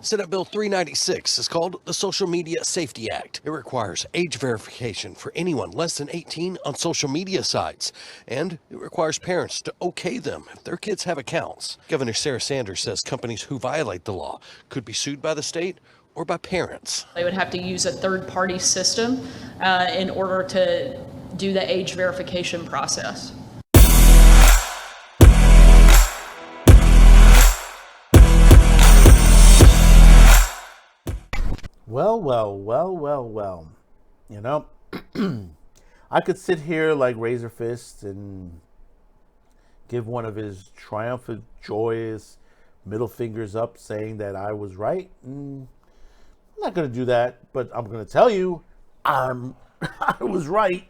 Senate Bill 396 is called the Social Media Safety Act. It requires age verification for anyone less than 18 on social media sites, and it requires parents to okay them if their kids have accounts. Governor Sarah Sanders says companies who violate the law could be sued by the state or by parents. They would have to use a third-party system in order to do the age verification process. Well. You know, I could sit here like Razor Fist and give one of his triumphant, joyous middle fingers up saying that I was right. I'm not going to do that, but I'm going to tell you I was right.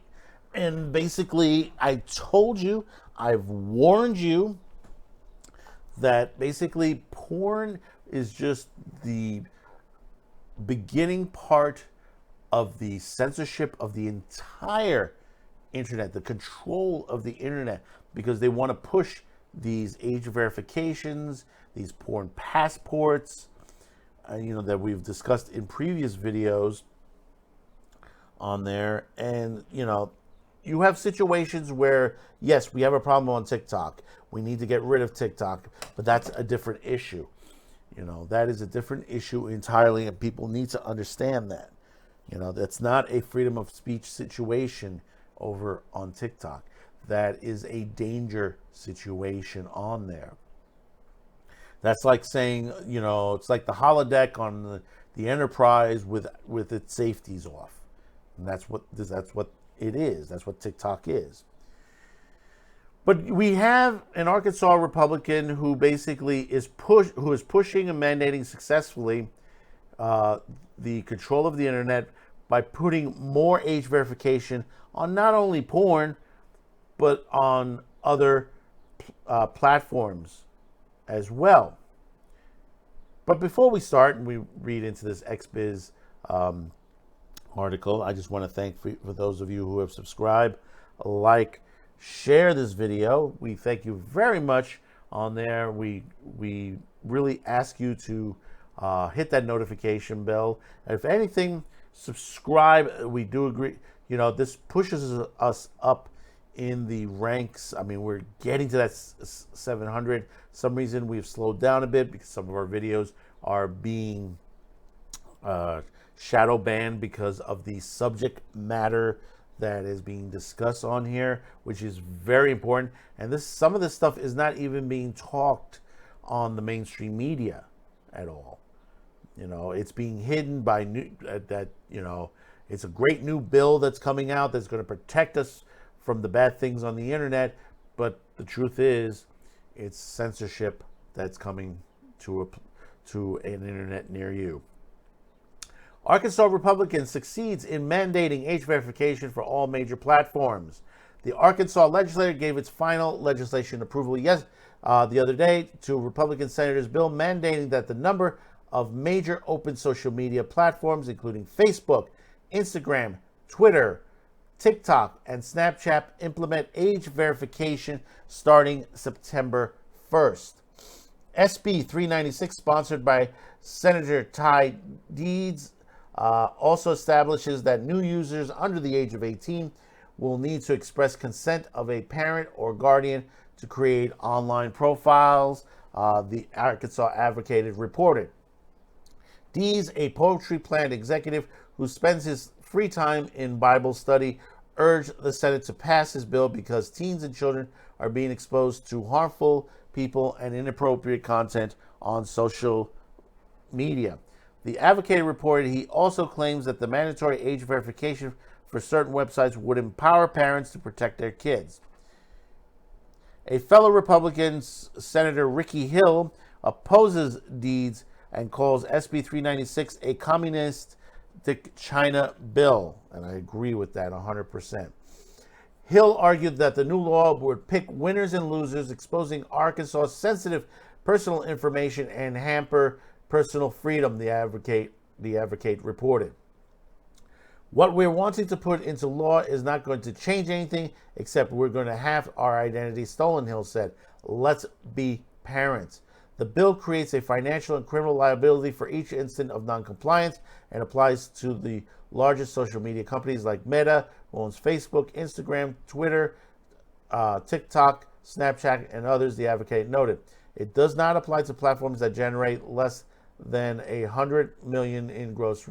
And basically, I told you, I've warned you that basically porn is just the beginning part of the censorship of the entire internet, the control of the internet, because they want to push these age verifications, these porn passports, that we've discussed in previous videos on there. And, you have situations where, yes, we have a problem on TikTok. We need to get rid of TikTok, but that's a different issue. That is a different issue entirely, and people need to understand that. That's not a freedom of speech situation over on TikTok. That is a danger situation on there. That's like saying, it's like the holodeck on the Enterprise with its safeties off. And that's what it is. That's what TikTok is. But we have an Arkansas Republican who basically is pushing and mandating successfully the control of the internet by putting more age verification on not only porn, but on other platforms as well. But before we start and we read into this XBiz article, I just want to thank for those of you who have subscribed, share this video. We thank you very much on there. We really ask you to hit that notification bell. And if anything, subscribe. We do agree. This pushes us up in the ranks. I mean, we're getting to that 700. For some reason we've slowed down a bit because some of our videos are being shadow banned because of the subject matter that is being discussed on here, which is very important. And some of this stuff is not even being talked on the mainstream media at all. It's being hidden by it's a great new bill that's coming out that's going to protect us from the bad things on the internet. But the truth is, it's censorship that's coming to an internet near you. Arkansas Republican succeeds in mandating age verification for all major platforms. The Arkansas legislature gave its final legislation approval the other day to Republican senators' bill mandating that the number of major open social media platforms, including Facebook, Instagram, Twitter, TikTok, and Snapchat, implement age verification starting September 1st. SB 396, sponsored by Senator Ty Deeds, also establishes that new users under the age of 18 will need to express consent of a parent or guardian to create online profiles, the Arkansas Advocate reported. Dees, a poetry plant executive who spends his free time in Bible study, urged the Senate to pass his bill because teens and children are being exposed to harmful people and inappropriate content on social media. The Advocate reported he also claims that the mandatory age verification for certain websites would empower parents to protect their kids. A fellow Republican, Senator Ricky Hill, opposes Deeds and calls SB 396 a communistic China bill. And I agree with that 100%. Hill argued that the new law would pick winners and losers, exposing Arkansas' sensitive personal information and hamper personal freedom, the Advocate reported. What we're wanting to put into law is not going to change anything, except we're going to have our identity stolen, Hill said. Let's be parents. The bill creates a financial and criminal liability for each instance of noncompliance and applies to the largest social media companies like Meta, who owns Facebook, Instagram, Twitter, TikTok, Snapchat, and others, the advocate noted. It does not apply to platforms that generate less than $100 million in gross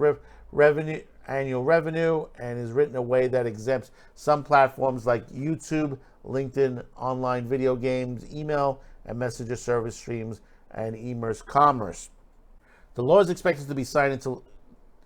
revenue, annual revenue, and is written in a way that exempts some platforms like YouTube, LinkedIn, online video games, email and messenger service streams, and e-commerce commerce. The law is expected to be signed into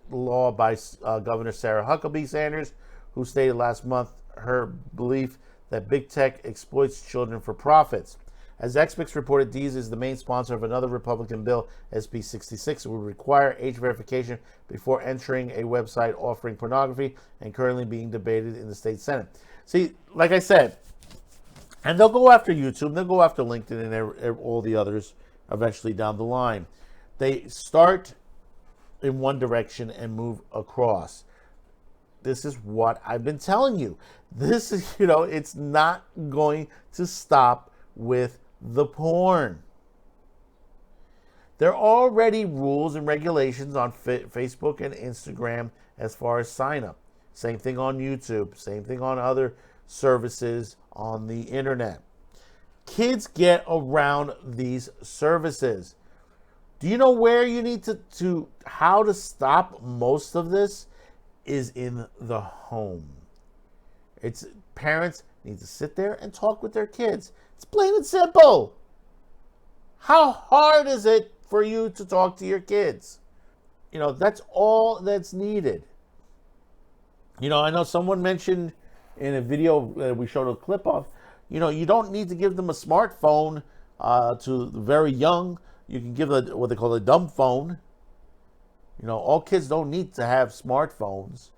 law by Governor Sarah Huckabee Sanders, who stated last month her belief that big tech exploits children for profits. As experts reported, Dees is the main sponsor of another Republican bill, SB 66, that would require age verification before entering a website offering pornography, and currently being debated in the state Senate. See, like I said, and they'll go after YouTube, they'll go after LinkedIn and all the others eventually down the line. They start in one direction and move across. This is what I've been telling you. This is, it's not going to stop with the porn. There are already rules and regulations on Facebook and Instagram as far as sign up. Same thing on YouTube. Same thing on other services on the internet. Kids get around these services. Do you know where you need how to stop most of this? Is in the home. Parents need to sit there and talk with their kids. It's plain and simple. How hard is it for you to talk to your kids? That's all that's needed. I know someone mentioned in a video that we showed a clip of, you don't need to give them a smartphone to the very young. You can give what they call a dumb phone. All kids don't need to have smartphones.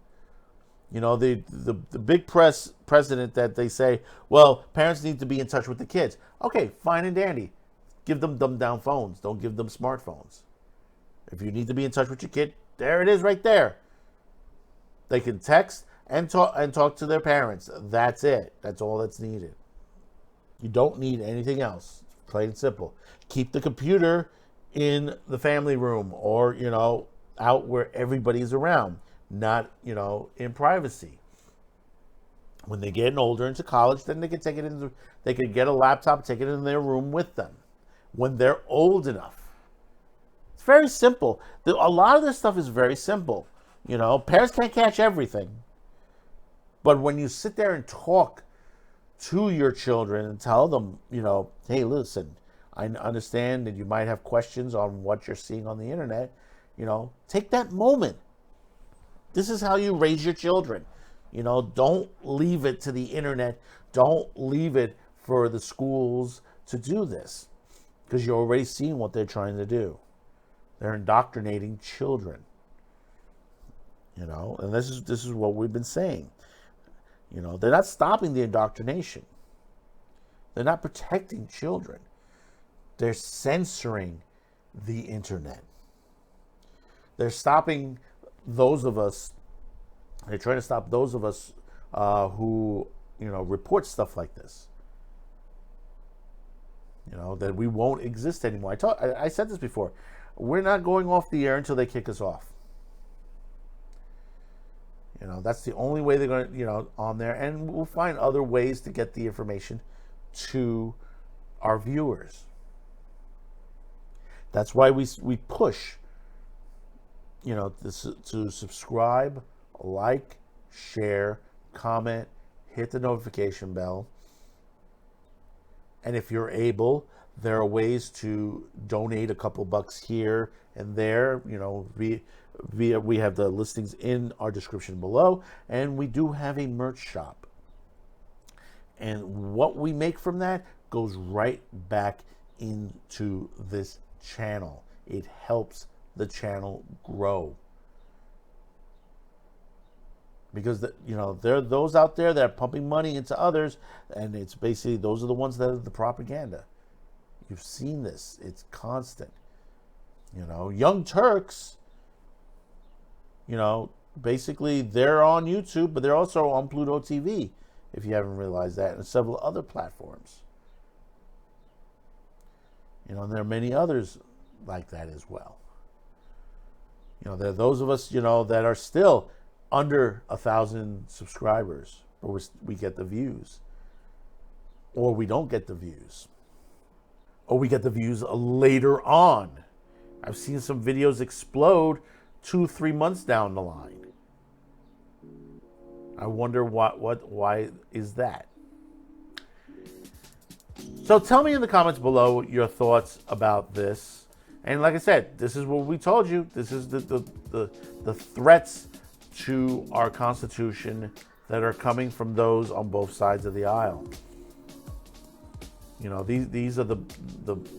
The big precedent that they say, well, parents need to be in touch with the kids. Okay, fine and dandy. Give them dumbed down phones. Don't give them smartphones. If you need to be in touch with your kid, there it is right there. They can text and talk to their parents. That's it. That's all that's needed. You don't need anything else. Plain and simple. Keep the computer in the family room or, out where everybody's around, not, in privacy. When they get older into college, then they can they can get a laptop, take it in their room with them when they're old enough. It's very simple. A lot of this stuff is very simple. Parents can't catch everything. But when you sit there and talk to your children and tell them, hey, listen, I understand that you might have questions on what you're seeing on the internet. Take that moment. This is how you raise your children. Don't leave it to the internet. Don't leave it for the schools to do this, because you're already seeing what they're trying to do. They're indoctrinating children. And this is what we've been saying. They're not stopping the indoctrination. They're not protecting children. They're censoring the internet. They're stopping those of us. They're trying to stop those of us who, report stuff like this. That we won't exist anymore. I said this before. We're not going off the air until they kick us off. That's the only way they're going to, on there. And we'll find other ways to get the information to our viewers. That's why we push, to subscribe, like, share, comment, hit the notification bell. And if you're able, there are ways to donate a couple bucks here and there, we have the listings in our description below, and we do have a merch shop. And what we make from that goes right back into this channel. It helps the channel grow. Because there are those out there that are pumping money into others, and it's basically those are the ones that are the propaganda. You've seen this. It's constant. Young Turks, basically they're on YouTube, but they're also on Pluto TV, if you haven't realized that, and several other platforms. And there are many others like that as well. There are those of us, that are still under 1,000 subscribers, or we get the views, or we don't get the views, or we get the views later on. I've seen some videos explode 2-3 months down the line. I wonder why is that? So tell me in the comments below your thoughts about this. And like I said, this is what we told you. This is the threats to our Constitution that are coming from those on both sides of the aisle. These are the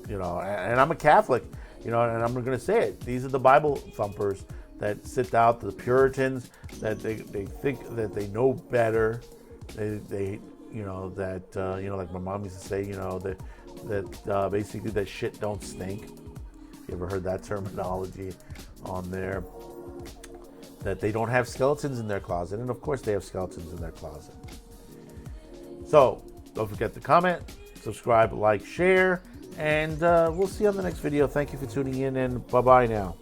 and I'm a Catholic, and I'm going to say it. These are the Bible thumpers that sit out, the Puritans, that they think that they know better. They like my mom used to say, that basically that shit don't stink. You ever heard that terminology on there? That they don't have skeletons in their closet. And of course they have skeletons in their closet. So don't forget to comment, subscribe, like, share, and we'll see you on the next video. Thank you for tuning in, and bye-bye now.